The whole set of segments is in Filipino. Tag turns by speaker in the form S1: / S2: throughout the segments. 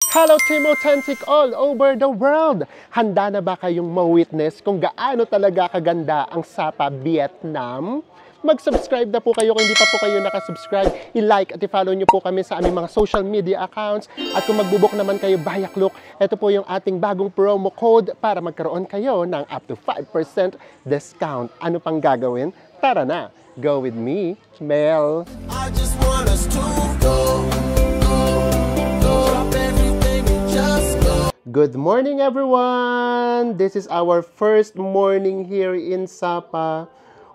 S1: Hello Team Authentic all over the world! Handa na ba kayong ma-witness kung gaano talaga kaganda ang Sapa, Vietnam? Mag-subscribe na po kayo kung hindi pa po kayo nakasubscribe. I-like at i-follow nyo po kami sa aming mga social media accounts. At kung magbubok naman kayo via Klook, ito po yung ating bagong promo code para magkaroon kayo ng up to 5% discount. Ano pang gagawin? Tara na! Go with me, Mel!
S2: I just want us to go. Drop everything and just go.
S1: Good morning, everyone! This is our first morning here in Sapa.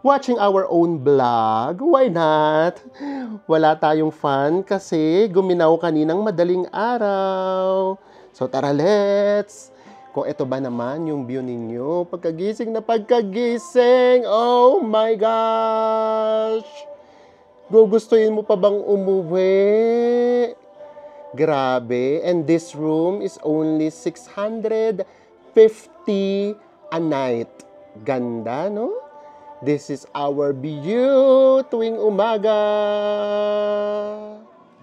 S1: Watching our own vlog. Why not? Wala tayong fun kasi guminaw kaninang madaling araw. So tara, let's! Kung ito ba naman yung view ninyo, pagkagising na pagkagising, oh my gosh! Gugustuhin mo pa bang umuwi? Grabe. And this room is only 650 a night. Ganda, no? This is our view tuwing umaga.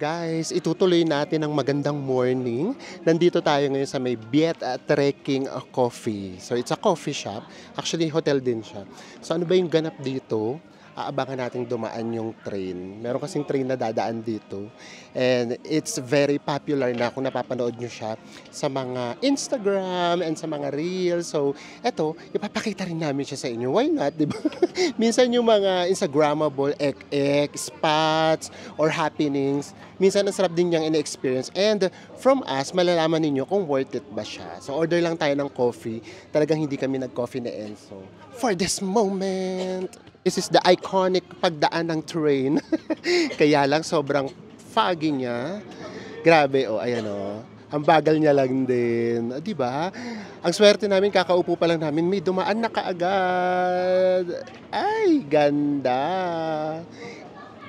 S1: Guys, itutuloy natin ang magandang morning. Nandito tayo ngayon sa may Viet Trekking Coffee. So, it's a coffee shop. Actually, hotel din siya. So, ano ba yung ganap dito? Aabangan natin dumaan yung train. Meron kasing train na dadaan dito. And it's very popular na kung napapanood nyo siya sa mga Instagram and sa mga Reels. So, eto, ipapakita rin namin siya sa inyo. Why not, diba? Minsan yung mga Instagrammable ek-ek, spots, or happenings, minsan ang sarap din niyang ina-experience. And from us, malalaman ninyo kung worth it ba siya. So, order lang tayo ng coffee. Talagang hindi kami nag-coffee na Enzo. For this moment! This is the iconic pagdaan ng train. Kaya lang sobrang foggy niya. Grabe, oh, ayan oh. Ang bagal niya lang din. Di ba? Ang swerte namin, kakaupo pa lang namin, may dumaan na kaagad. Ay, ganda.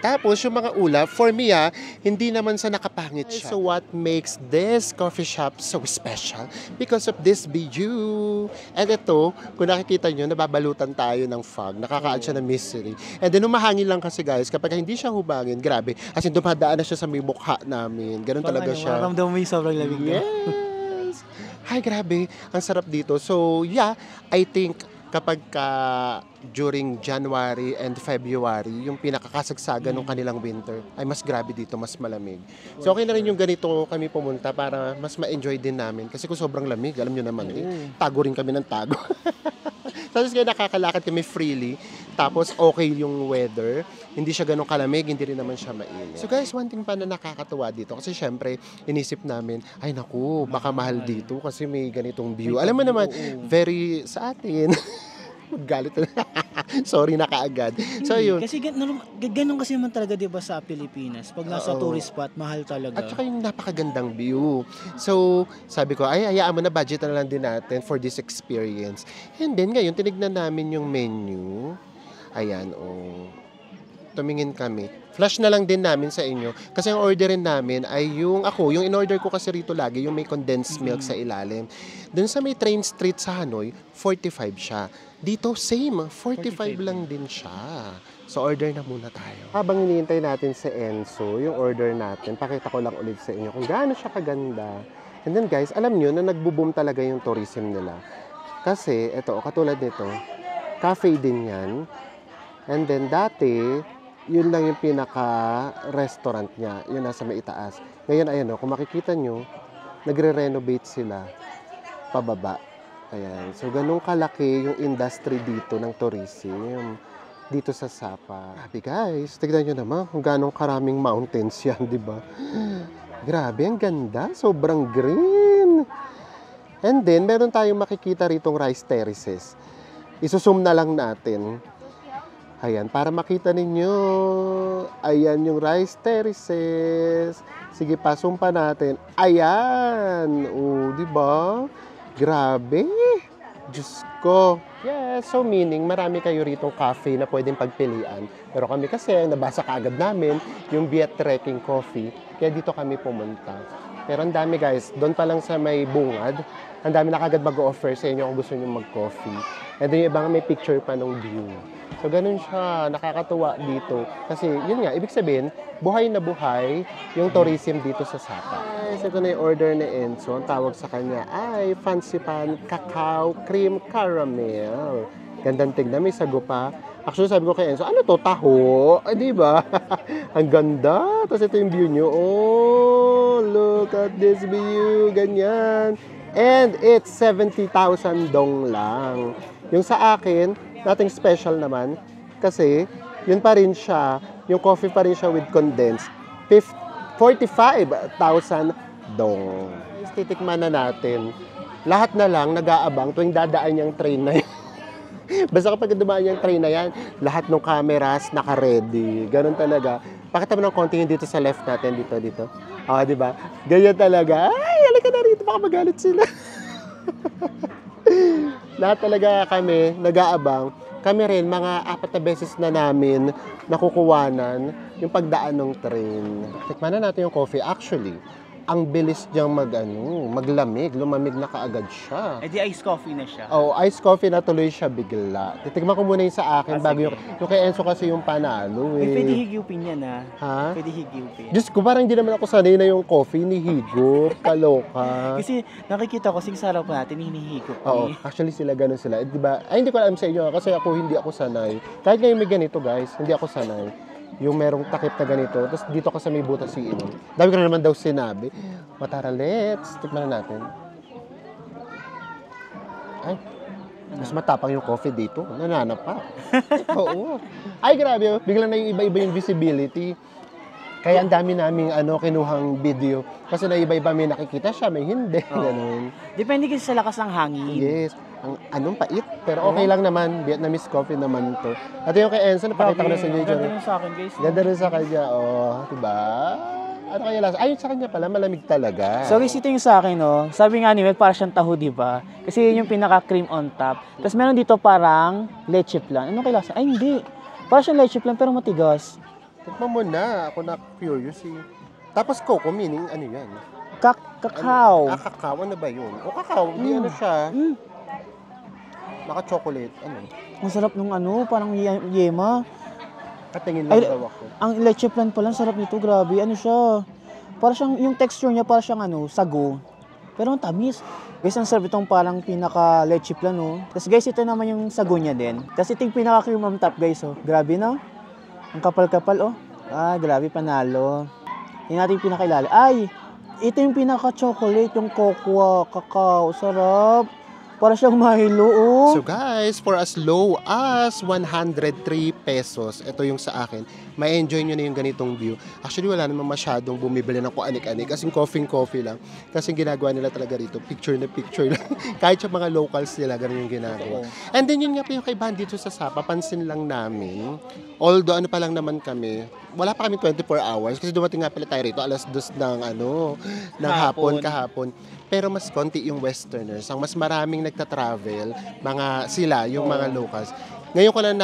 S1: Tapos, yung mga ulap, for me hindi naman sa nakapangit siya. So, what makes this coffee shop so special? Because of this view. And ito, kung nakikita nyo, nababalutan tayo ng fog. Nakaka-add siya ng mystery. And then, umahangin lang kasi guys, kapag hindi siya humangin, grabe. As in, dumadaan na siya sa may mukha namin. Ganun talaga siya.
S3: Maramdaman mo yung sobrang lamig na.
S1: Yes! Ay, grabe. Ang sarap dito. So, yeah, I think kapag during January and February, yung pinakakasagsagan ng kanilang winter, ay mas grabe dito, mas malamig. So okay na rin yung ganito kami pumunta para mas ma-enjoy din namin. Kasi kung sobrang lamig, alam nyo naman, tago rin kami ng tago. Tapos kaya nakakalakad kami freely, tapos okay yung weather, hindi siya ganun kalamig, hindi rin naman siya mainit. So guys, one thing pa na nakakatuwa dito, kasi syempre, inisip namin, ay naku, baka mahal dito kasi may ganitong view. Alam mo naman, very sa atin. Galit na. Sorry na kaagad. So yun.
S3: Kasi ganun kasi naman talaga 'di ba sa Pilipinas. Pag nasa tourist spot, mahal talaga.
S1: At saka yung napakagandang view. So, sabi ko, ay hayaan mo na, budget na lang din natin for this experience. And then ngayon tinignan namin yung menu. Ayan, oh. Tumingin kami. Flash na lang din namin sa inyo. Kasi ang orderin namin ay yung in-order ko kasi rito lagi, yung may condensed milk sa ilalim. Dun sa may Train Street sa Hanoi, 45 siya. Dito, same. 45 lang din siya. So, order na muna tayo. Habang hinihintay natin si Enzo, yung order natin, pakita ko lang ulit sa inyo kung gaano siya kaganda. And then guys, alam nyo na nagbo-boom talaga yung tourism nila. Kasi, ito, katulad nito, cafe din yan. And then, dati, yun lang yung pinaka-restaurant niya. Yun nasa may itaas. Ngayon, ayan o, kung makikita nyo, nagre-renovate sila pababa. Ayan. So, ganun kalaki yung industry dito ng tourism. Dito sa Sapa. Grabe guys, tignan nyo naman kung ganong karaming mountains yan, di ba? Grabe, ang ganda. Sobrang green. And then, meron tayong makikita ritong rice terraces. Isusum na lang natin. Ayan, para makita ninyo, ayan yung rice terraces. Sige pa, sumpa natin. Ayan! O, di ba? Grabe! Diyos ko! Yes, so meaning, marami kayo ritong cafe na pwedeng pagpilian. Pero kami kasi, nabasa kaagad namin yung Viet Trekking Coffee. Kaya dito kami pumunta. Pero ang dami guys, doon pa lang sa may bungad, ang dami na kaagad mag-offer sa inyo kung gusto nyo mag-coffee. And then yung ibang may picture pa ng view. So, ganun siya. Nakakatuwa dito. Kasi, yun nga, ibig sabihin, buhay na buhay yung tourism dito sa Sapa. Guys, ito na yung order ni Enzo. Ang tawag sa kanya ay Fancy Pan Cacao Cream Caramel. Gandang tignan. May sago pa. Actually, sabi ko kay Enzo, ano to? Taho? Di ba? Ang ganda. Tapos ito yung view nyo. Oh, look at this view. Ganyan. And it's 70,000 dong lang. Yung sa akin, nothing special naman. Kasi, yun pa rin siya. Yung coffee pa rin siya with condensed. 45,000 dong. Titikman na natin. Lahat na lang nag-aabang tuwing dadaan yung train na yun. Basta kapag dumaan yung train na yan, lahat ng cameras naka-ready. Ganun talaga. Pakita mo ng konti yung dito sa left natin. Dito. Di ba? Ganyan talaga. Ay, halika na rito. Baka magalit sila. Lahat talaga kami nag-aabang. Kami rin, mga 4 na beses na namin nakukuwanan yung pagdaan ng train. Tikman na natin yung coffee. Actually, ang bilis niyang maglamig. Lumamig na kaagad siya.
S3: Eh di iced coffee na siya.
S1: Oh, iced coffee na tuloy siya bigla. Titikman ko muna yung sa akin bago yung kay Enzo kasi yung panalo
S3: Eh, pwede higupin yan
S1: Ha?
S3: Pwede higupin.
S1: Diyos ko, parang hindi naman ako sanay na yung coffee ni Higop. Kaloka.
S3: Kasi nakikita ko sa sarap natin, hinihigop.
S1: Oo, actually sila ganun sila. Di ba? Ay, hindi ko alam sa inyo kasi hindi ako sanay. Kahit ngayon may ganito guys, hindi ako sanay. Yung merong takip na ganito, tapos dito ka sa may butas iinom. Dami ko na naman daw sinabi. Matara, let's tikman na natin. Ay, mas matapang yung coffee dito. Nananapa. Oo. Ay, grabe. Biglang na yung iba-iba yung visibility. Kaya ang dami naming kinuhang video. Kasi na iba-iba may nakikita siya, may hindi. Ganun.
S3: Depende kasi sa lakas ng hangin.
S1: Yes. Anong pait? Pero okay lang naman. Vietnamese coffee naman to. At yung kay Enzo, napakita ko na sa inyo.
S3: Ganda rin sa akin, guys.
S1: Ganda rin sa kanya. Oh, diba? Ano kaya lasa? Ayun sa kanya pala, malamig talaga.
S3: So guys, ito yung sa akin, Sabi nga ni Mel, parang siyang taho, di ba? Kasi yun yung pinaka-cream on top. Tapos meron dito parang leche flan. Ano kaya lasa? Ay, hindi. Parang siyang leche flan, pero matigas.
S1: Tikman mo na. Ako na curious eh. Tapos coco, meaning ano yan?
S3: Cacao.
S1: Cacao. Ano ba yun? O cacao, hindi ano siya. Naka-chocolate. Ano?
S3: Ang sarap nung parang yema.
S1: Katingin lang
S3: Ay,
S1: daw ako.
S3: Ang leche flan pala, sarap nito, grabe. Ano siya? Para siyang, yung texture niya, para siyang sago. Pero ang tamis. Guys, ang sarap itong parang pinaka leche flan, Tapos guys, ito naman yung sago niya din. Tapos ito yung pinaka cream on top, guys, Grabe, no? Ang kapal-kapal, Ah, grabe, panalo. Tingnan natin yung pinakailala. Ay, ito yung pinaka-chocolate, yung cocoa, cacao. Sarap. Para siyang Milo,
S1: So guys, for as low as 103 pesos, ito yung sa akin, may enjoy nyo na yung ganitong view. Actually, wala naman masyadong bumibili ng kuanik-anik, kasing coffee lang. Kasi ginagawa nila talaga rito, picture na picture lang. Kahit sa mga locals nila, ganun yung ginagawa. And then yun nga pa yung kaibahan dito sa Sapa, pansin lang namin, although pa lang naman kami, wala pa kami 24 hours, kasi dumating nga pala tayo rito, alas 2 ng hapon, kahapon. Pero mas konti yung westerners. Ang mas maraming nagta-travel, yung mga locals. Ngayon ko lang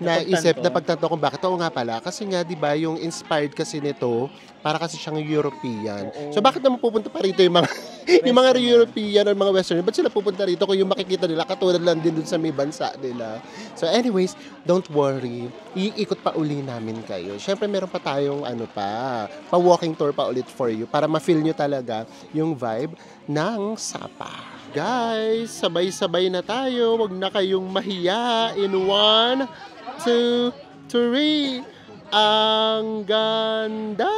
S1: naisip na pagtanto kung bakit. Oo nga pala. Kasi nga, di ba, yung inspired kasi nito, para kasi siyang European. So bakit naman pupunta pa rito yung mga European or mga Western? Ba't sila pupunta rito kung yung makikita nila katulad lang din dun sa may bansa nila? So anyways, don't worry. Iikot pa uli namin kayo. Siyempre meron pa tayong pa-walking tour pa ulit for you para ma-feel nyo talaga yung vibe ng Sapa. Guys, sabay-sabay na tayo. Huwag na kayong mahiya. In 1, 2, 3. Ang ganda!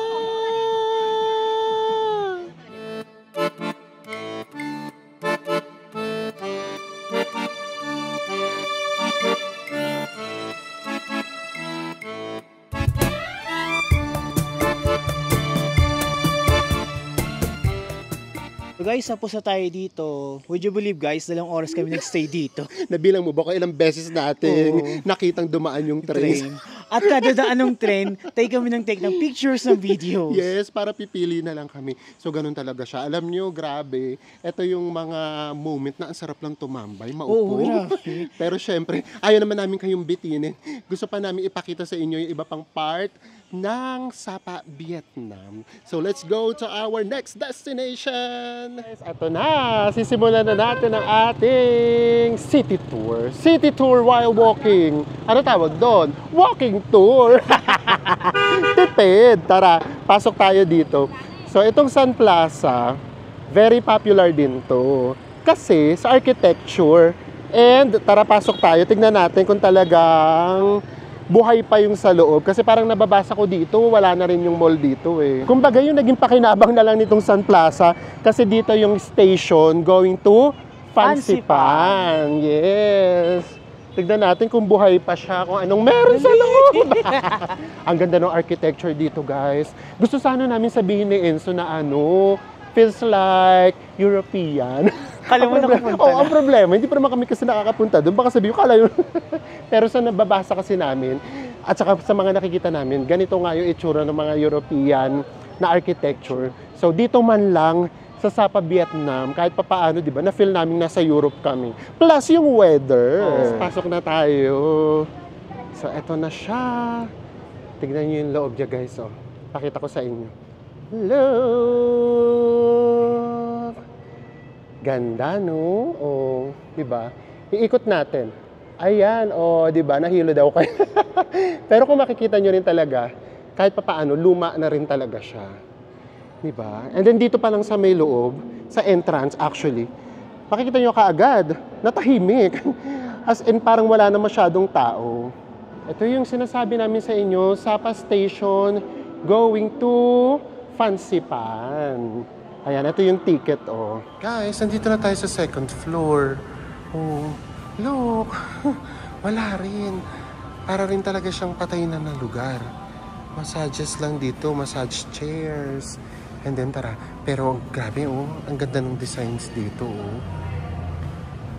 S3: So guys, tapos na tayo dito. Would you believe guys, 2 oras kami nagstay dito.
S1: Nabilang mo ba kung ilang beses natin nakitang dumaan yung train?
S3: At kada daan ng train, take ng pictures ng videos.
S1: Yes, para pipili na lang kami. So, ganun talaga siya. Alam nyo, grabe. Ito yung mga moment na ang sarap lang tumambay, maupo. Pero syempre, ayaw naman namin kayong bitinin. Gusto pa namin ipakita sa inyo yung iba pang part ng Sapa, Vietnam. So let's go to our next destination. Guys, ito na. Sisimulan na natin ang ating city tour. City tour while walking. Ano tawag doon? Walking tour. Tipid. Tara, pasok tayo dito. So itong Sun Plaza, very popular din to. Kasi sa architecture. And tara, pasok tayo. Tignan natin kung talagang buhay pa yung sa loob. Kasi parang nababasa ko dito, wala na rin yung mall dito eh. Kumbaga yung naging pakinabang na lang nitong Sun Plaza. Kasi dito yung station going to Fansipan. Yes. Tignan natin kung buhay pa siya, kung anong meron sa loob. Ang ganda ng architecture dito, guys. Gusto sana namin sabihin ni Enzo na feels like European.
S3: Kala mo nakapunta
S1: ang problema, hindi pa naman kami kasi nakakapunta doon. Baka sabihin ko, kala yun. Pero sa nababasa kasi namin, at saka sa mga nakikita namin, ganito nga yung itsura ng mga European na architecture. So dito man lang, sa Sapa, Vietnam, kahit papaano, di ba, na-feel namin nasa Europe kami. Plus yung weather. Pasok na tayo. So eto na siya. Tignan nyo yung loob niya, guys. Pakita ko sa inyo. Look! Ganda, no? Di ba? Iikot natin. Ayan, di ba? Nahilo daw kayo. Pero kung makikita nyo rin talaga, kahit papaano, luma na rin talaga siya. Di ba? And then dito pa lang sa may loob, sa entrance actually, makikita nyo kaagad, natahimik. As in, parang wala na masyadong tao. Ito yung sinasabi namin sa inyo, Sapa Station, going to Fansipan. Ayan, ito yung ticket, Guys, nandito na tayo sa second floor. Look. Wala rin. Para rin talaga siyang patay na lugar. Massages lang dito, massage chairs. And then, tara. Pero, grabe, ang ganda ng designs dito,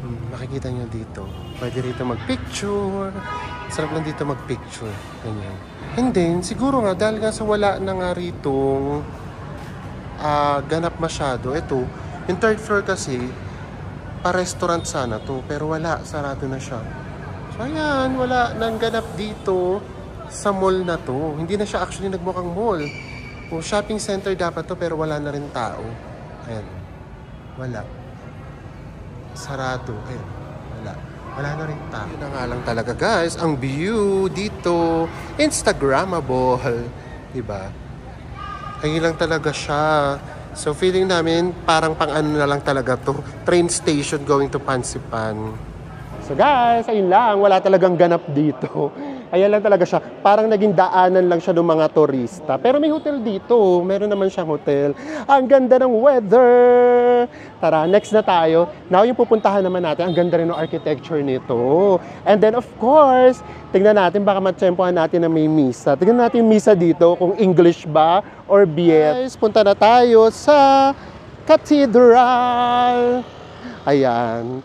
S1: Makikita nyo dito. Pwede rito mag-picture. Sarap lang dito mag-picture. Ganyan. And then, siguro nga, dahil nga sa wala na nga ritong ganap masyado. Ito, yung third floor kasi, pa-restaurant sana to, pero wala, sarado na siya. So ayan, wala nang ganap dito sa mall na to. Hindi na siya actually nagmukhang mall. Shopping center dapat to, pero wala na rin tao. Ayan, wala. Sarado, ayan, wala. Wala na rin tao. Yun na nga lang talaga, guys, ang view dito, Instagrammable. Diba? Ayun lang talaga siya. So, feeling namin, parang pang-ano na lang talaga to. Train station going to Fansipan. So, guys, ayun lang. Wala talagang ganap dito. Ayan lang talaga siya. Parang naging daanan lang siya ng mga turista. Pero may hotel dito. Meron naman siyang hotel. Ang ganda ng weather! Tara, next na tayo. Now, yung pupuntahan naman natin, ang ganda rin ng architecture nito. And then, of course, tingnan natin, baka matsempohan natin na may misa. Tingnan natin yung misa dito, kung English ba or Viet. Guys, punta na tayo sa Cathedral. Ayan.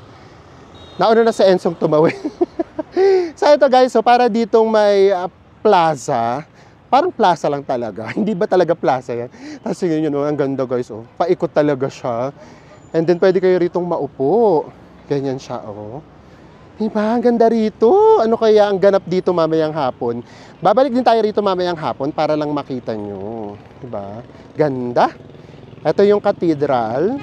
S1: Nauna na sa Ensong tumawid. So ito, guys, so para ditong may plaza, parang plaza lang talaga. Hindi ba talaga plaza yan? Tapos yun, ang ganda, guys, paikot talaga siya. And then pwede kayo ritong maupo. Ganyan siya, Diba? Ang ganda rito. Ano kaya ang ganap dito mamayang hapon? Babalik din tayo rito mamayang hapon para lang makita nyo. Diba? Ganda. Ito yung cathedral.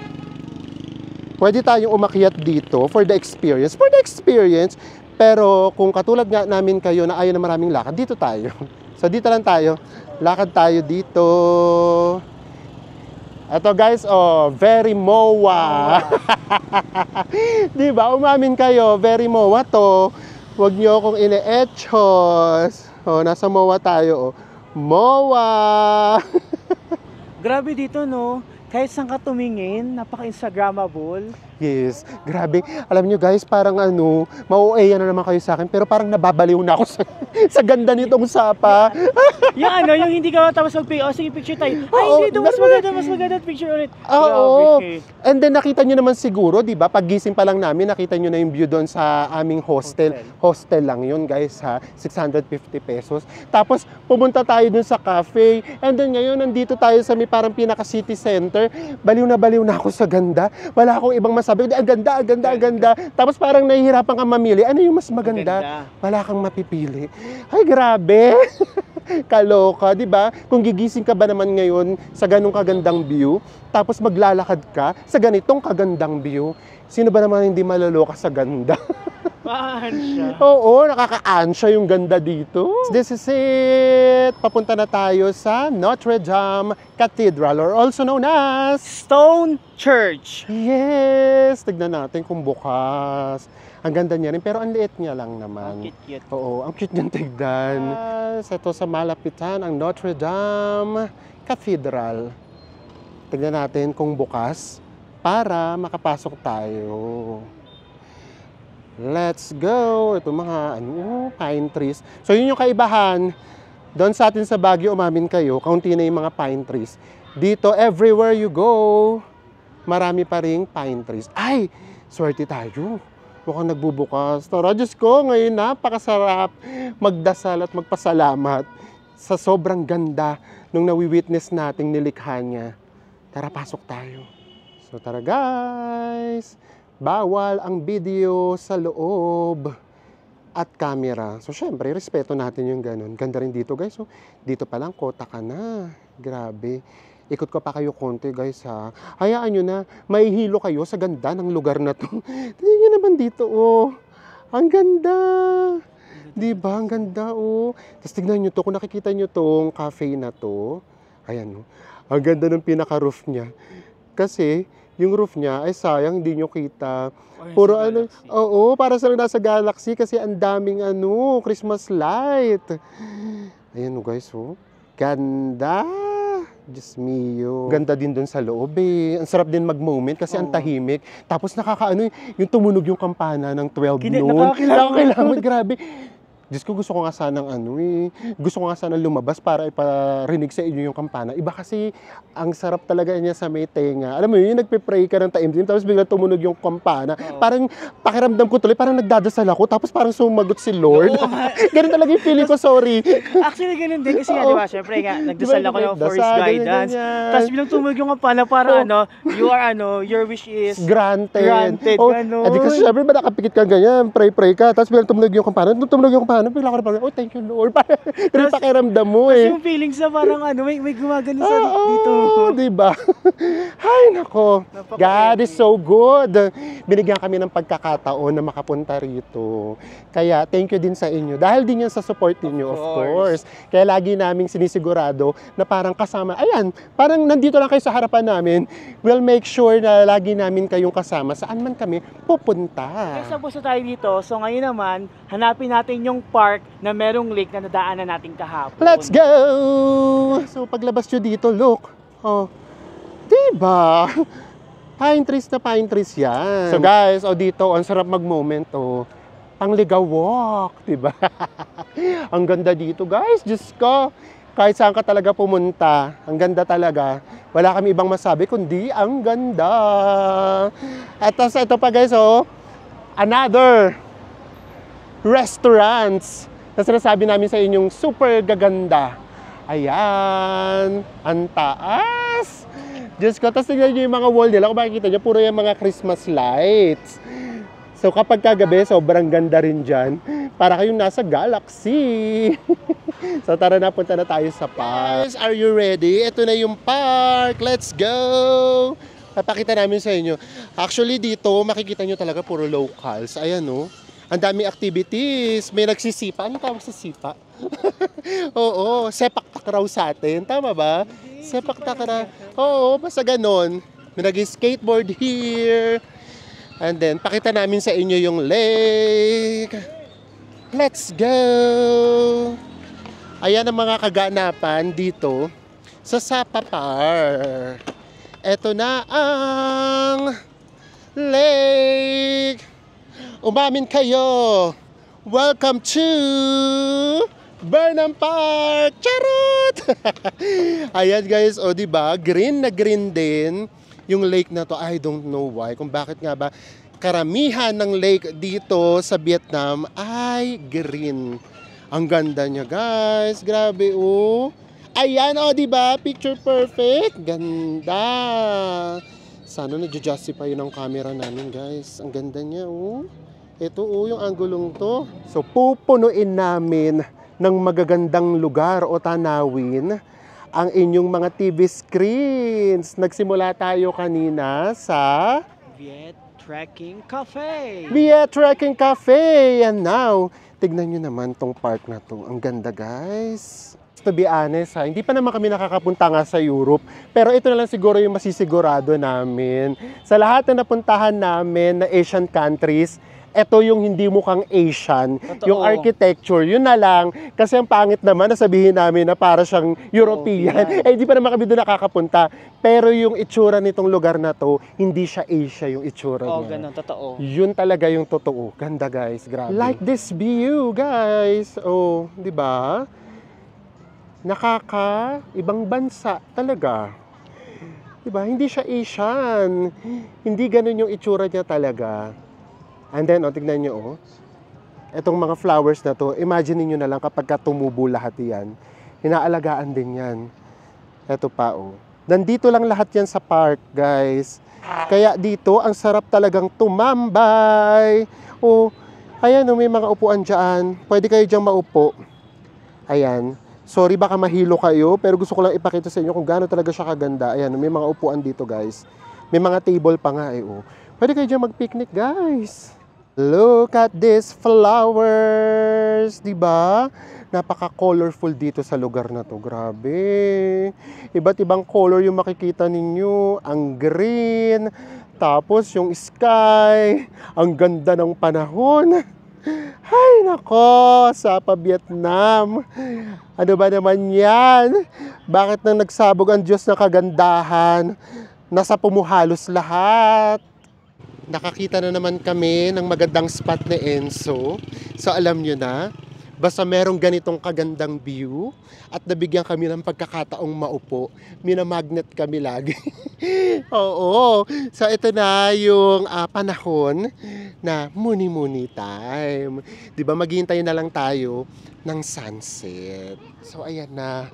S1: Pwede tayong umakyat dito for the experience. For the experience, pero kung katulad nga namin kayo na ayaw na maraming lakad, dito tayo. So dito lang tayo. Lakad tayo dito. Ito, guys, very MOA. Diba? Umamin kayo, very MOA to. Huwag nyo akong ine-etchos. Nasa MOA tayo, MOA.
S3: Grabe dito, no? Kahit saan ka tumingin, napaka-Instagrammable.
S1: Yes, grabe. Alam nyo, guys, parang mauueya na naman kayo sa akin, pero parang nababaliw na ako sa ganda nitong Sapa.
S3: yung hindi ka tapos sige, picture tayo. Ay, hindi, mas maganda picture ulit.
S1: Oo.
S3: Grabe.
S1: And then nakita nyo naman siguro, di ba? Paggising pa lang namin, nakita nyo na yung view doon sa aming hostel. Hostel lang yun, guys, ha? 650 pesos. Tapos, pumunta tayo doon sa cafe. And then ngayon, nandito tayo sa may parang pinaka-city center. swear, baliw na ako sa ganda. Wala akong ibang masabi. Ang ganda, ang ganda, ang ganda. Tapos parang nahihirapan kang mamili. Ano yung mas maganda? Wala kang mapipili. Ay, grabe. Kaloka, di ba? Kung gigising ka ba naman ngayon sa ganong kagandang view, tapos maglalakad ka sa ganitong kagandang view, sino ba naman hindi malaloka sa ganda?
S3: Paansya.
S1: Oo, nakakaansya yung ganda dito. This is it! Papunta na tayo sa Notre Dame Cathedral, or also known as
S3: Stone Church.
S1: Yes! Tignan natin kung bukas. Ang ganda niya rin, pero ang liit niya lang naman.
S3: Cute.
S1: Oo, ang cute niyang tignan. Ito sa malapitan, ang Notre Dame Cathedral. Tignan natin kung bukas para makapasok tayo. Let's go! Ito mga pine trees. So yun yung kaibahan. Doon sa atin sa Baguio, umamin kayo, kaunti na yung mga pine trees. Dito, everywhere you go, marami pa ring pine trees. Ay! Swerte tayo. Mukhang nagbubukas. Tara, Diyos ko, ngayon napakasarap magdasal at magpasalamat sa sobrang ganda nung nawi-witness nating nilikha niya. Tara, pasok tayo. So tara guys, bawal ang video sa loob at camera. So syempre, respeto natin yung ganun. Ganda rin dito guys. So, dito pa lang, kota ka na. Grabe. Ikot ko pa kayo konti guys ha. Hayaan nyo na, mahihilo kayo sa ganda ng lugar na to. Tingnan nyo naman dito oh. Ang ganda. Diba? Ang ganda oh. Tapos tignan nyo to, kung nakikita nyo tong cafe na to. Ayan oh. Ang ganda ng pinaka-roof niya. Kasi yung roof niya ay sayang hindi nyo kita. Puro ano, oo, para sa nasa galaxy kasi ang daming Christmas light. Ayan oh guys oh. Ganda. Diyos mio. Ganda din dun sa loob eh. Ang sarap din mag-moment kasi ang tahimik. Tapos yung tumunog yung kampana ng 12 noon. Nakakailangan. Grabe. Diyos ko, gusto ko nga sanang gusto ko nga sanang lumabas para iparinig sa inyo yung kampana. Iba kasi, ang sarap talaga niya sa may tenga. Alam mo yun, nagpe-pray ka ng taimtim, tapos bigla tumunog yung kampana. Parang pakiramdam ko tuloy, parang nagdadasal ako, tapos parang sumagot si Lord. Ganun talaga yung feeling ko, sorry.
S3: Actually, ganun din kasi nga, di ba? Siyempre nga, nagdasal ako ng for his guidance. Tapos bilang tumunog yung kampana, para your wish is
S1: granted.
S3: Gano'n.
S1: Edi kasi syempre ba nakapikit ka ganyan, pray ka, tapos biglang tumunog yung kampana. Tumunog yung kampana, bigla ko na parang, thank you Lord. Pero pakiramdam mo
S3: Kasi yung feelings na parang may gumagano sa dito.
S1: Diba? Ay, nako. God is so good. Binigyan kami ng pagkakataon na makapunta rito. Kaya, thank you din sa inyo. Dahil din yan sa support ninyo, of course. Kaya lagi naming sinisigurado na parang kasama. Ayan, parang nandito lang kayo sa harapan namin. We'll make sure na lagi namin kayong kasama saan man kami pupunta.
S3: Next na po sa tayo dito. So ngayon naman, hanapin natin yung park na merong lake na nadaanan natin kahapon.
S1: Let's go! So, paglabas nyo dito, look. Oh, diba? Pine trees yan. So guys, dito, ang sarap mag-moment, pangligaw walk, diba? Ang ganda dito, guys. Diyos ko, kahit saan ka talaga pumunta, ang ganda talaga. Wala kami ibang masabi, kundi ang ganda. At ito pa, guys, another restaurants na sinasabi namin sa inyong super gaganda. Ayan, ang taas. Diyos ko, tapos tignan nyo yung mga wall nila. Kung makikita nyo, puro yung mga Christmas lights. So kapag kagabi, sobrang ganda rin dyan. Para kayong nasa galaxy. So tara na, punta na tayo sa park. Guys, are you ready? Ito na yung park. Let's go! Papakita namin sa inyo. Actually dito, makikita nyo talaga puro locals. Ayan ang daming activities. May nagsisipa. Ano tawag sa sipa? Oo, sepak takraw sa atin. Tama ba? Sepak takraw. Oo, basta ganon. May nag-skateboard here. And then, pakita namin sa inyo yung lake. Let's go! Ayan ang mga kaganapan dito sa Sapa Park. Ito na ang lake. Umamin kayo. Welcome to Burnham Park. Charot! Ayan guys, diba? Green na green din yung lake na to. I don't know why. Kung bakit nga ba karamihan ng lake dito sa Vietnam ay green. Ang ganda niya guys. Grabe Ayan, oh, di ba? Picture perfect. Ganda. Sana na-justify ng camera namin, guys. Ang ganda niya, oh. Ito, oh, yung anggulong to. So, pupunuin namin ng magagandang lugar o tanawin ang inyong mga TV screens. Nagsimula tayo kanina sa
S3: Viet Trekking Cafe.
S1: Viet Trekking Cafe. And now, tignan nyo naman tong park na to. Ang ganda, guys. To be honest, hindi pa naman kami nakakapunta nga sa Europe. Pero ito na lang siguro yung masisigurado namin. Sa lahat na napuntahan namin na Asian countries, ito yung hindi mukhang Asian.
S3: Totoo.
S1: Yung architecture, yun na lang. Kasi ang pangit naman na sabihin namin na para siyang European. Hindi pa naman kami doon nakakapunta. Pero yung itsura nitong lugar na to, hindi siya Asia yung itsura
S3: Oo,
S1: niya.
S3: ganun, totoo.
S1: Yun talaga yung totoo. Ganda, guys. Grabe. Like this view, guys. Oh, di ba? Ibang bansa talaga. Diba? Hindi siya Asian. Hindi ganun yung itsura niya talaga. And then, tignan nyo, etong mga flowers na to, imagine niyo na lang kapag tumubo lahat yan, inaalagaan din yan. Eto pa, nandito lang lahat yan sa park, guys. Kaya dito, ang sarap talagang tumambay. Ayan, may mga upuan dyan. Pwede kayo dyan maupo. Ayan. Sorry, baka mahilo kayo, pero gusto ko lang ipakita sa inyo kung gaano talaga siya kaganda. Ayan, may mga upuan dito, guys. May mga table pa nga, Pwede kayo dyan mag-picnic, guys. Look at these flowers, di ba? Napaka-colorful dito sa lugar na to. Grabe. Iba't ibang color yung makikita ninyo. Ang green, tapos yung sky. Ang ganda ng panahon. Ay, nako, Sapa Vietnam. Ano ba naman yan? Bakit nang nagsabog ang Diyos ng kagandahan? Nasa pumuhalos lahat. Nakakita na naman kami ng magandang spot ni Enzo. So alam nyo na, basta merong ganitong kagandang view at nabigyan kami ng pagkakataong maupo, minamagnet kami lagi. Oo. So ito na yung panahon na muni-muni time. Diba, maghihintay na lang tayo ng sunset. So ayan na.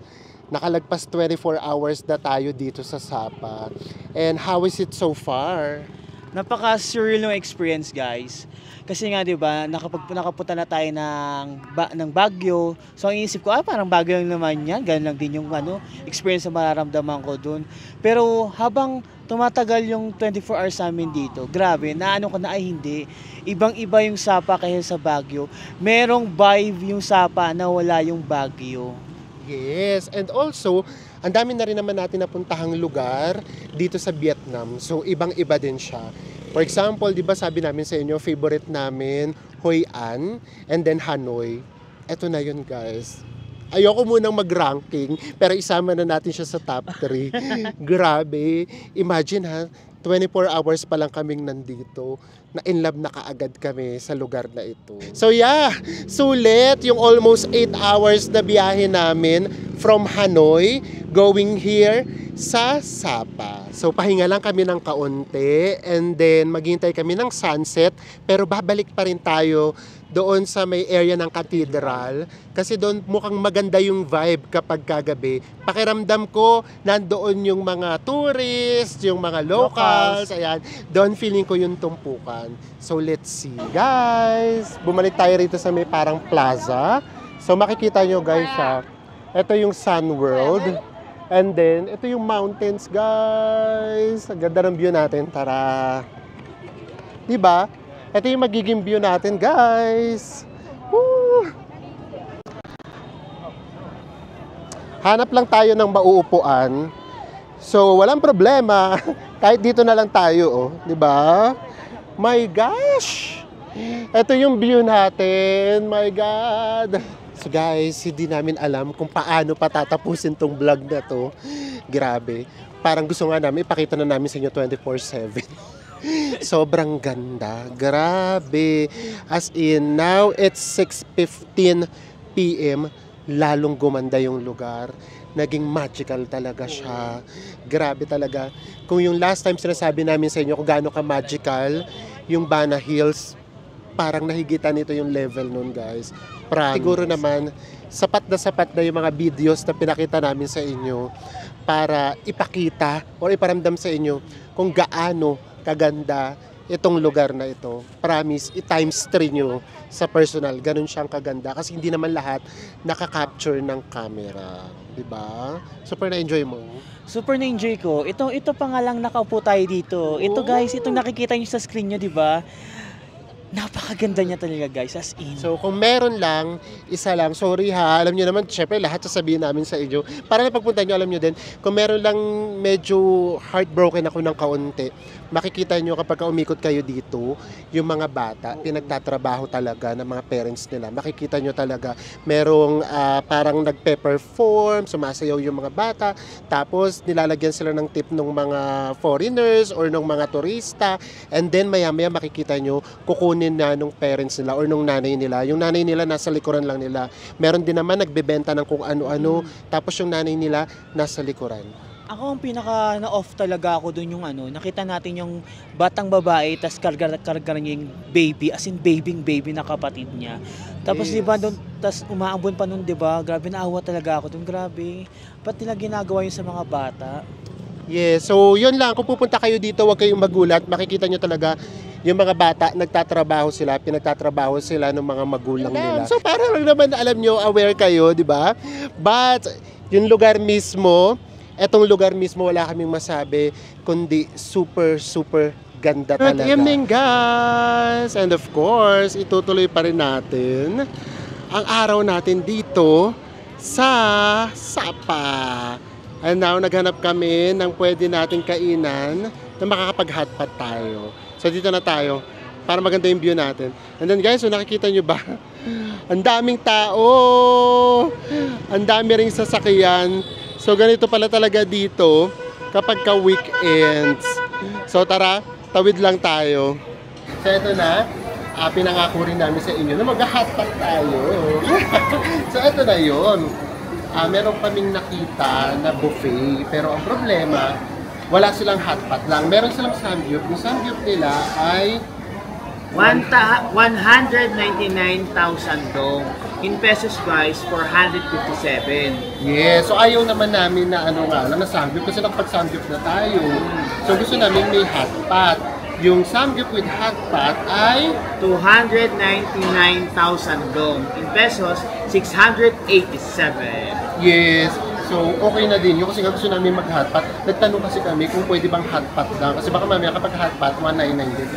S1: Nakalagpas 24 hours na tayo dito sa Sapa. And how is it so far?
S3: Napaka-surreal ng experience, guys. Kasi nga, di ba, nakapunta na tayo ng Baguio. So, ang inisip ko, parang Baguio lang naman yan. Ganun lang din yung experience na mararamdaman ko dun. Pero habang tumatagal yung 24 hours namin dito, grabe, naano ko na ay hindi. Ibang-iba yung Sapa kaysa sa Baguio. Merong vibe yung Sapa na wala yung Baguio.
S1: Yes, and also, ang dami na rin naman natin napuntahang lugar dito sa Vietnam. So, ibang-iba din siya. For example, di ba sabi namin sa inyo, favorite namin, Hoi An, and then Hanoi. Eto na yun, guys. Ayoko munang mag-ranking, pero isama na natin siya sa top 3. Grabe. Imagine, 24 hours pa lang kaming nandito, na in love na kaagad kami sa lugar na ito. So yeah, sulit yung almost 8 hours na biyahe namin from Hanoi going here sa Sapa. So pahinga lang kami ng kaunti and then maghintay kami ng sunset, pero babalik pa rin tayo doon sa may area ng cathedral kasi doon mukhang maganda yung vibe kapag kagabi. Pakiramdam ko nandoon yung mga tourists, yung mga locals, ayan. Doon feeling ko yung tumpukan. So let's see. Guys, bumalik tayo rito sa may parang plaza. So makikita nyo, guys, ito yung Sun World. And then, ito yung mountains, guys. Ang ganda ng view natin. Tara. Diba? Ito yung magiging view natin, guys. Woo! Hanap lang tayo ng mauupuan. So, walang problema. Kahit dito na lang tayo, di ba? My gosh! Ito yung view natin. My God! So guys, hindi namin alam kung paano patatapusin tong vlog na to. Grabe. Parang gusto nga namin, ipakita na namin sa inyo 24/7. Sobrang ganda. Grabe. As in, now it's 6:15 p.m. Lalong gumanda yung lugar. Naging magical talaga siya. Grabe talaga. Kung yung last time sinasabi namin sa inyo kung gaano ka magical, yung Bana Hills, parang nahigitan nito yung level nun, guys. Siguro naman sapat na yung mga videos na pinakita namin sa inyo para ipakita o iparamdam sa inyo kung gaano kaganda itong lugar na ito. Promise, i-times 3 nyo sa personal. Ganun siyang kaganda kasi hindi naman lahat nakaka-capture ng camera. Diba? Super na-enjoy mo.
S3: Super na-enjoy ko. Ito pa nga lang nakaupo tayo dito. Ito guys, itong nakikita nyo sa screen nyo, di ba? Napakaganda niya talaga guys, as in.
S1: So kung meron lang, isa lang, sorry ha, alam nyo naman, syempre lahat sasabihin namin sa inyo. Para na pagpunta nyo, alam nyo din, kung meron lang medyo heartbroken ako ng kaunti, makikita nyo kapag umikot kayo dito, yung mga bata, pinagtatrabaho talaga ng mga parents nila. Makikita nyo talaga, merong parang nagpe-perform, sumasayaw yung mga bata, tapos nilalagyan sila ng tip ng mga foreigners or ng mga turista, and then maya-maya makikita nyo, kukunin na nung parents nila or nung nanay nila. Yung nanay nila nasa likuran lang nila. Meron din naman nagbebenta ng kung ano-ano, tapos yung nanay nila nasa likuran.
S3: Ako ang pinaka na-off talaga ako dun yung nakita natin yung batang babae tas kargar niya yung baby, as in baby na kapatid niya. Tapos
S1: Yes.
S3: di ba doon, tas umaambon pa nun, di ba? Grabe, naawa talaga ako dun, grabe. Ba't nila ginagawa yun sa mga bata?
S1: Yes, so yun lang. Kung pupunta kayo dito, huwag kayong magulat. Makikita nyo talaga yung mga bata, nagtatrabaho sila, pinagtatrabaho sila ng mga magulang nila. So para lang naman alam nyo, aware kayo, di ba? But yung lugar mismo, etong lugar mismo, wala kaming masabi, kundi super ganda talaga. Good evening guys! And of course, itutuloy pa rin natin ang araw natin dito sa Sapa. And now, naghanap kami ng pwede nating kainan na makakapag-hotpot tayo. So, dito na tayo para maganda yung view natin. And then guys, so nakikita nyo ba? Ang daming tao! Ang dami ring sasakyan. So, ganito pala talaga dito kapag ka-weekends. So, tara, tawid lang tayo. So, ito na. Pinangako rin namin sa inyo na mag-hotpot tayo. So, ito na yun. Meron kaming nakita na buffet, pero ang problema, wala silang hotpot lang. Meron silang samgyup. Yung samgyup nila ay
S3: 199,000 dong. In pesos guys, 457.
S1: yes. So ayaw naman namin na na samgyup kasi nakapag-samgyup na tayo. So gusto namin may hotpot. Yung samgyup with hotpot ay
S3: 299,000 dong. In pesos, 687.
S1: yes. So, okay na din. Yung kasi nga gusto namin mag-hotpot. Nagtanong kasi kami kung pwede bang hotpot lang. Kasi baka mamaya kapag hotpot, 199 din.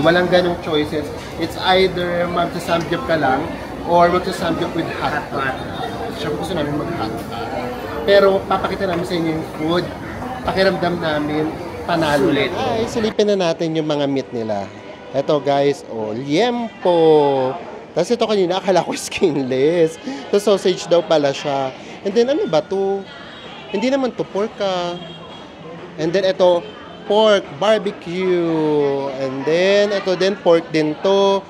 S1: Walang ganong choices. It's either magsasamgyup ka lang or magsasamgyup with hotpot. So, gusto namin mag-hotpot. Pero, papakita namin sa inyo yung food. Pakiramdam namin, panalo.
S3: Sulit.
S1: Ay, silipin na natin yung mga meat nila. Eto guys, liempo. Tapos ito kanina, akala ko skinless. So, sausage daw pala siya. And then, ano ba to? Hindi naman to pork And then, ito, pork, barbecue. And then, ito din, pork din to.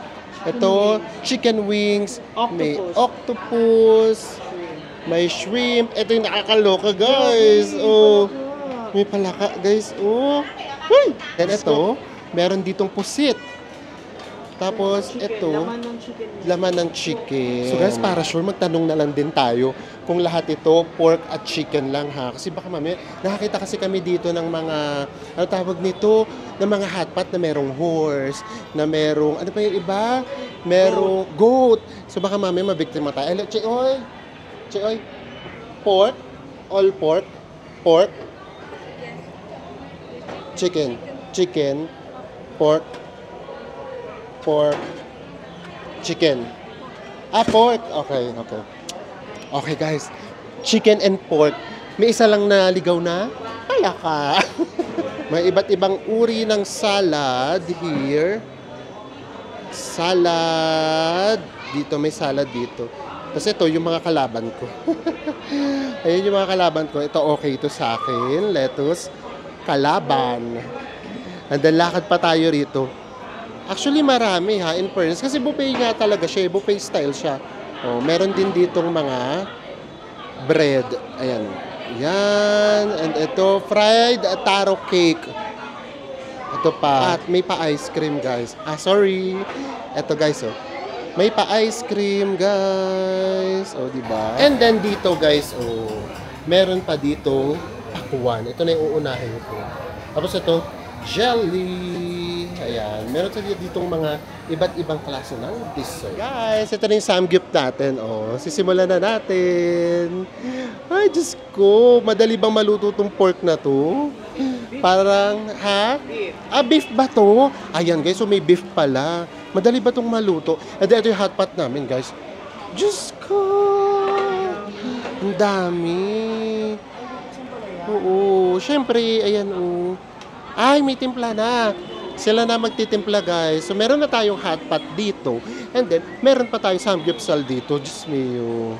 S1: Ito, chicken wings. May octopus. May shrimp. Ito yung nakakaloka, guys. Oh, may palaka, guys. Oh. Uy! And ito, meron ditong pusit. Tapos, ito, laman ng chicken. So guys, para sure, magtanong na lang din tayo kung lahat ito, pork at chicken lang ha. Kasi baka mamaya, nakakita kasi kami dito ng mga, ano tawag nito, ng mga hotpot na merong horse, na merong, ano pa yung iba? Merong goat. So baka mamaya mabiktima tayo. Cheoy, pork, all pork, chicken, pork, chicken. Pork. Okay. Okay, guys. Chicken and pork. May isa lang na ligaw na palaka. May iba't ibang uri ng salad here. Salad. Dito, may salad dito. Kasi ito, yung mga kalaban ko. Ayun yung mga kalaban ko. Ito, okay ito sa akin. Lettuce. Kalaban. And then, lakad pa tayo rito. Actually, marami ha, in fairness. Kasi buffet nga talaga siya, buffet style siya. Oh, meron din ditong mga bread. Ayan. Yan. And ito, fried taro cake. Ito pa. At may pa ice cream, guys. Sorry. Ito, guys, oh. May pa-ice cream, guys. O, diba? And then dito, guys, meron pa dito pakwan. Ito na yung uunahin ko. Tapos ito, jelly. Ayan. Meron sa ditong mga iba't ibang klase ng dessert. Guys, ito na yung samgyup natin. Sisimulan na natin. Ay, Diyos ko. Madali bang maluto tong pork na to? Parang, ha? Beef ba to? Ayan, guys. So, may beef pala. Madali ba itong maluto? And then, ito yung hot pot namin, guys. Diyos ko! Ang dami. Oo. Siyempre, ayan, Ay, may timpla na. Sila na magtitimpla, guys. So, meron na tayong hot pot dito. And then, meron pa tayong samgyupsal dito. Diyos mio.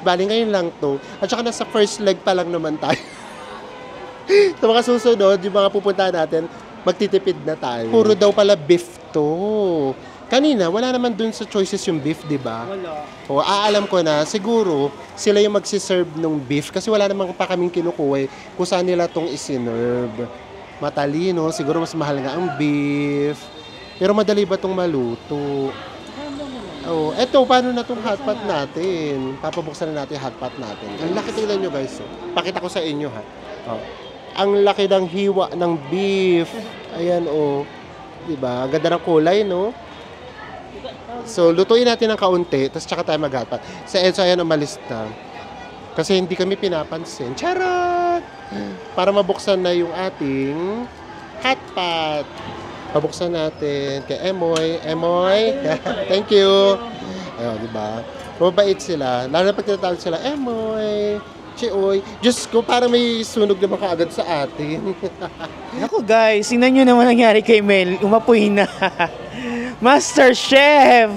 S1: Bali, ngayon lang to. At saka nasa first leg pa lang naman tayo. Sa mga susunod, yung mga pupuntahan natin, magtitipid na tayo. Puro daw pala beef to. Kanina, wala naman dun sa choices yung beef, di ba?
S3: Wala.
S1: Aalam ko na, siguro, sila yung magsiserve ng beef kasi wala naman pa kaming kinukuha kung saan nila tong isinerve. Matalino, siguro mas mahal nga ang beef. Pero madali ba tong maluto? Eto, paano na tong hotpot natin? Papabuksan na natin yung hotpot natin. Ang laki, tingnan nyo guys. Pakita ko sa inyo ha. Ang laki ng hiwa ng beef. Ayan diba? Ang ganda ng kulay, no? So, lutuin natin ng kaunti, tapos tsaka tayo mag-hotpot. Sa Enzo, ayan, umalis na. Kasi hindi kami pinapansin. Charot! Para mabuksan na yung ating hotpot. Pabuksan natin kay Emoy. Emoy, thank you. Ayun, diba? Mabait sila. Lalo na pag tinatawag sila, Emoy, Chioy. Diyos ko, parang may sunog naman kaagad sa atin.
S3: Naku guys, tingnan nyo naman nangyari kay Mel. Umapoy na. Master Chef!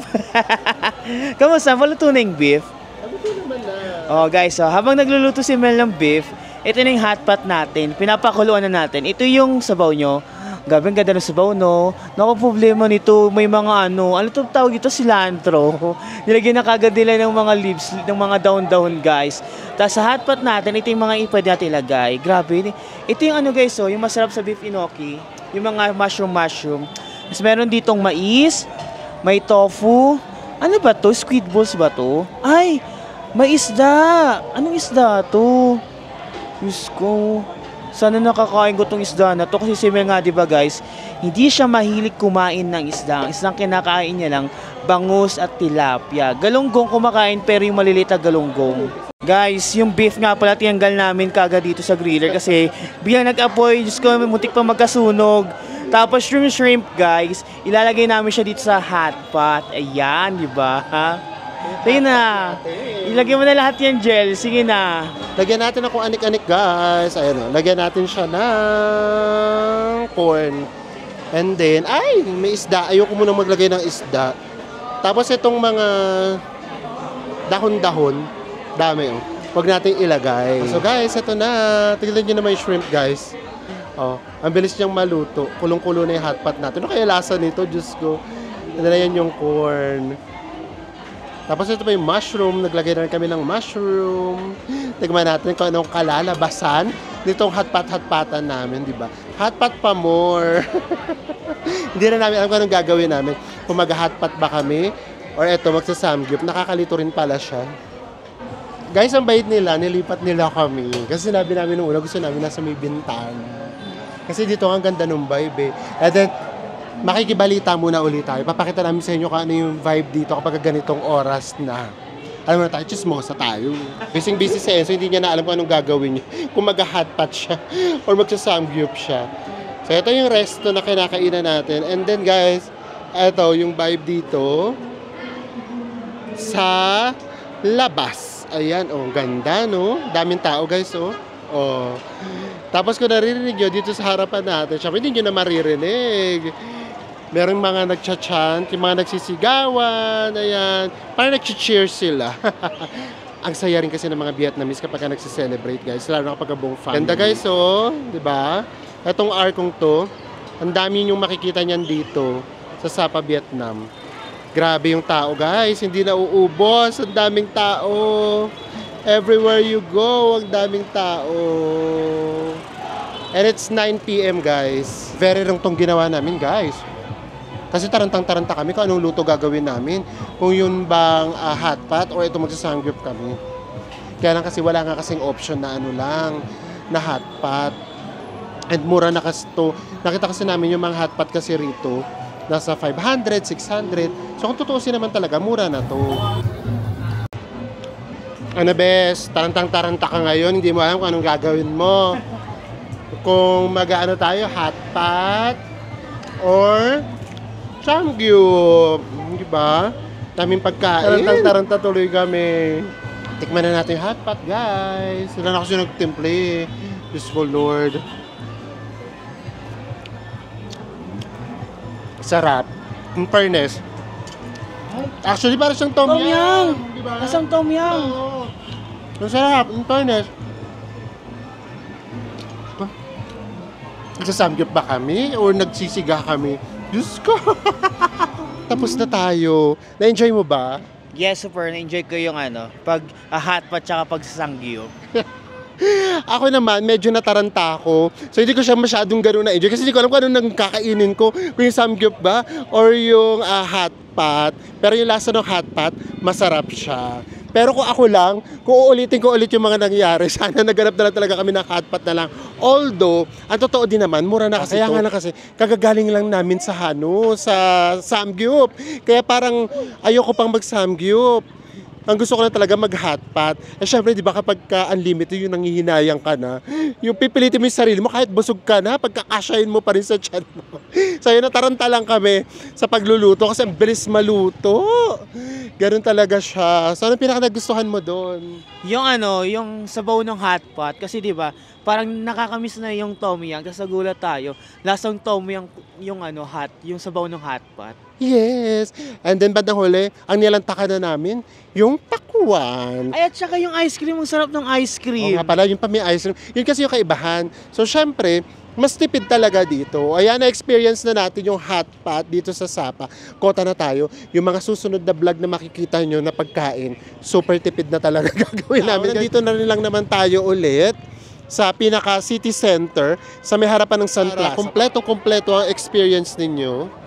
S3: Kamusta? Maluto na yung beef?
S1: Maluto naman na.
S3: Guys, habang nagluluto si Mel ng beef, ito na yung hotpot natin. Pinapakuluan na natin. Ito yung sabaw nyo. Gabi, ang ganda ng sabaw, no? Naku, problema nito, may mga ano ito tawag ito? Cilantro. Nilagyan na kagad nila ng mga leaves, ng mga down-down, guys. Tapos sa hotpot natin, ito yung mga ipwede natin ilagay. Grabe. Ito yung guys, yung masarap sa beef inoki. Yung mga mushroom. Tapos meron ditong mais, may tofu. Ano ba to? Squid balls ba to? Ay, may isda. Anong isda to? Diyos ko. Sana nakakain ko tong isda na to. Kasi si Mel nga, diba guys, hindi siya mahilig kumain ng isda. Ang isdang kinakain niya lang, bangus at tilapia. Galunggong kumakain pero yung maliliit na galunggong. Guys, yung beef nga pala tiyanggal namin kagad dito sa griller kasi biglang nag-apoy. Diyos ko, muntik pa magkasunog. Tapos yung shrimp, guys, ilalagay namin siya dito sa hot pot. Ayan, di ba? Sige na. Ilagay mo na lahat yan, Jel. Sige na.
S1: Lagyan natin na kung anik-anik, guys. Ayan lagyan natin siya ng corn. And then, ay, may isda. Ayoko muna maglagay ng isda. Tapos itong mga dahon-dahon, dami Huwag natin ilagay. So guys, ito na. Tignan nyo naman yung shrimp, guys. Ang bilis niyang maluto. Kulong-kulo na yung hotpot natin. Ano kaya lasa nito? Diyos ko. Ito na yan yung corn. Tapos ito pa yung mushroom. Naglagay na rin kami ng mushroom. Tignan natin kung anong kalalabasan nitong hotpot-hotpotan namin, di ba? Hotpot pa more. Hindi na namin alam kung anong gagawin namin. Kung mag-hotpot ba kami or eto, magsasamgyup. Nakakalito rin pala siya. Guys, ang bait nila, nilipat nila kami. Kasi sinabi namin nung una, gusto namin nasa may bintana. Kasi dito ang ganda ng vibe And then, makikibalita muna ulit tayo. Papakita namin sa inyo kung ano yung vibe dito kapag ganitong oras na. Alam mo na tayo, chismosa tayo. Busy si Enzo, hindi niya na alam kung anong gagawin niya. Kung mag-hotpot siya or magsasamgyup siya. So, ito yung resto na kinakainan natin. And then, guys, ito yung vibe dito sa labas. Ayan, ganda, no? Daming tao, guys, Tapos kung naririnig nyo dito sa harapan natin, syempre hindi nyo na maririnig. Merong mga nagcha-chant, yung mga nagsisigawan, ayan. Parang nag-cheer sila. Ang saya rin kasi ng mga Vietnamese kapag nagsiselebrate, guys. Lalo na kapag buong family. Ganda, guys, di ba? Itong arkong to, ang dami yung makikita niyan dito sa Sapa, Vietnam. Grabe yung tao, guys. Hindi na uubos. Ang daming tao. Everywhere you go, ang daming tao. And it's 9 PM, guys. Very long tong ginawa namin, guys. Kasi tarantang-taranta kami kung anong luto gagawin namin. Kung yun bang hot pot or ito magsasangyup kami. Kaya lang kasi wala nga kasing option na ano lang, na hot pot. And mura na kasi to. Nakita kasi namin yung mga hot pot kasi rito, nasa 500, 600. So kung tutuusin naman talaga, mura na to. Ano bes, tarantang-taranta ka ngayon, hindi mo alam kung anong gagawin mo. Kung mag-ano tayo, hot pot or samgyup, di ba? Daming pagkain. Tarantang-taranta tuloy kami. Tikman na natin yung hot pot, guys. Sila na kasi nagtimple. Peaceful Lord. Sarap. In fairness. Actually, parang siyang tom yum. Diba?
S3: Lasang tom yum.
S1: Oo. Ang sarap. In fairness. Nagsasamgyup ba kami? O nagsisiga kami? Diyos ko. Tapos na tayo. Na-enjoy mo ba?
S3: Yes, super. Na-enjoy ko yung pag hot pot tsaka pagsasangyup.
S1: Ako naman, medyo nataranta ako. So, hindi ko siya masyadong gano'n na-enjoy. Kasi hindi ko alam kung anong kakainin ko. Kung yung samgyup ba or yung hot pot. Pero yung lasa ng hot pot, masarap siya. Pero kung ako lang, kung uulitin ko ulit yung mga nangyari, sana naganap na lang talaga kami ng hot pot na lang. Although, ang totoo din naman, mura na kasi. Kaya nga lang kasi, kagagaling lang namin sa sa samgyup. Kaya parang ayoko pang mag-samgyup. Ang gusto ko lang talaga mag-hotpot. Eh syempre, di ba kapag unlimited, yung nangihinayang ka na, yung pipilitin mo yung sarili mo, kahit busog ka na, pagkakasyahin mo pa rin sa tiyan mo. So yun, nataranta lang kami sa pagluluto kasi ang bilis maluto. Ganun talaga siya. So anong pinaka nagustuhan mo doon?
S3: Yung sabaw ng hot pot. Kasi di ba parang nakakamiss na yung tom yum. Tapos nagulat tayo. Lasang tom yum yung sabaw ng hot pot.
S1: Yes. And then bandang huli, ang nilantakan na namin, yung pakwan.
S3: Ay, at saka yung ice cream, ang sarap ng ice
S1: Oo
S3: cream.
S1: nga pala, yung pa may ice cream. Yun kasi yung kaibahan. So, syempre, mas tipid talaga dito. Ayan, na-experience na natin yung hot pot dito sa Sapa. Kota na tayo. Yung mga susunod na vlog na makikita nyo na pagkain, super tipid na talaga gagawin namin. Nandito na rin lang naman tayo ulit sa pinaka city center sa may harapan ng Sun Plaza. Kompleto ang experience ninyo.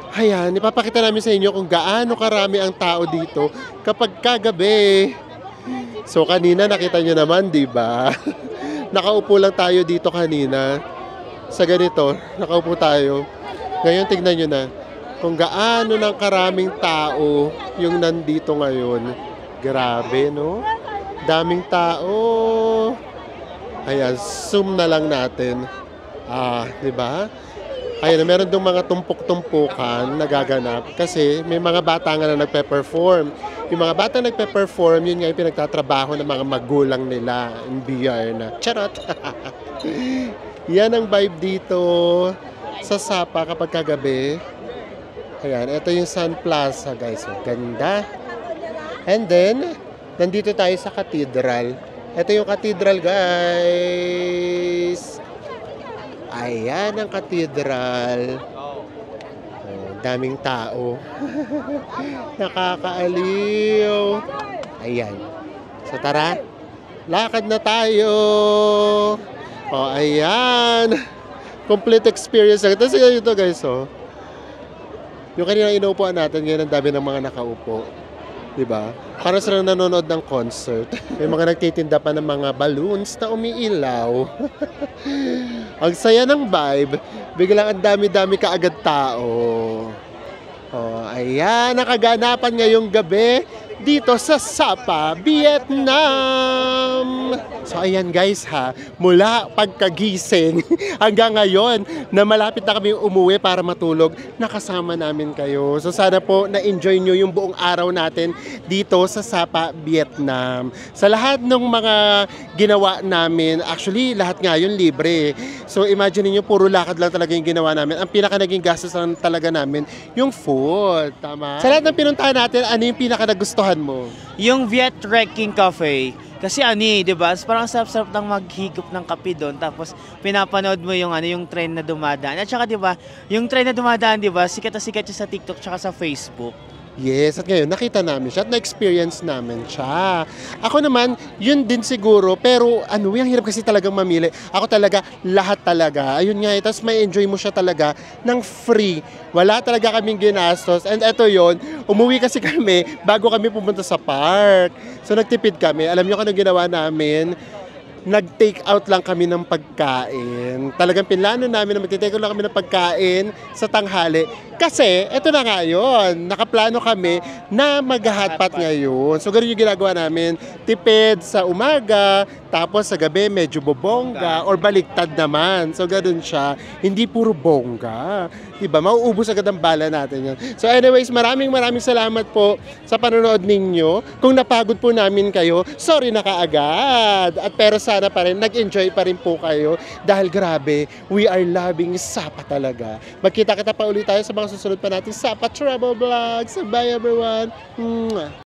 S1: Ayan, ipapakita namin sa inyo kung gaano karami ang tao dito kapag kagabi. So kanina nakita nyo naman, di ba? Nakaupo lang tayo dito kanina. Sa ganito, nakaupo tayo. Ngayon tignan nyo na kung gaano ng karaming tao yung nandito ngayon. Grabe, no? Daming tao. Ayan, zoom na lang natin. Di ba? Ayan, meron dong mga tumpok-tumpukan nagaganap kasi may mga bata nga na nagpe-perform. Yung mga bata nagpe-perform, yun nga yung pinagtatrabaho ng mga magulang nila in BR na. Charot! Yan ang vibe dito sa Sapa kapag kagabi. Ayan, ito yung Sun Plaza, guys. Ganda. And then, nandito tayo sa cathedral. Ito yung cathedral, guys. Ayan ang cathedral. Daming tao. Nakakaaliw. Ayan. So tara, lakad na tayo. Ayan. Complete experience. Tapos ito guys, yung kanina inuupuan natin, ngayon ang dami ng mga nakaupo. Diba? Para silang nanonood ng concert. May mga nagtitinda pa ng mga balloons na umiilaw. Ang saya ng vibe. Biglang ang dami-dami kaagad tao. Ayan, nakaganapan ngayong gabi dito sa Sapa, Vietnam. So ayan guys mula pagkagising hanggang ngayon na malapit na kami umuwi para matulog, nakasama namin kayo. So sana po na-enjoy nyo yung buong araw natin dito sa Sapa, Vietnam. Sa lahat ng mga ginawa namin, actually lahat nga yun libre. So imagine niyo puro lakad lang talaga yung ginawa namin. Ang pinaka naging gastos lang talaga namin, yung food. Tama? Sa lahat ng pinuntahan natin, ano yung pinaka nagustuhan mo?
S3: Yung Viet Trekking Cafe. Kasi di ba? Parang sarap-sarap ng maghigop ng kape doon. Tapos pinapanood mo yung yung train na dumadaan. At saka di ba, yung train na dumadaan, di ba? Sikat na sikat siya sa TikTok tsaka sa Facebook.
S1: Yes, at ngayon nakita namin siya at na-experience namin siya. Ako naman, yun din siguro, pero ano, yung hirap kasi talagang mamili. Ako talaga, lahat talaga. Ayun nga, tapos may enjoy mo siya talaga ng free. Wala talaga kaming ginastos. And eto yon, umuwi kasi kami bago kami pumunta sa park. So nagtipid kami. Alam niyo kung ano ginawa namin? Nag-take out lang kami ng pagkain. Talagang pinlano namin na mag-take out lang kami ng pagkain sa tanghali. Kasi, eto na nga yun, nakaplano kami na mag-hotpot ngayon. So, ganun yung ginagawa namin. Tipid sa umaga, tapos sa gabi medyo bobongga, or baliktad naman. So, ganun siya. Hindi puro bongga. Diba? Mauubos agad ang bala natin yun. So, anyways, maraming salamat po sa panonood ninyo. Kung napagod po namin kayo, sorry na kaagad. At pero sana pa rin, nag-enjoy pa rin po kayo. Dahil grabe, we are loving Sapa talaga. Magkita-kita pa ulit tayo sa mga susunod pa natin Sapa Travel Vlogs. Bye everyone! Mwah!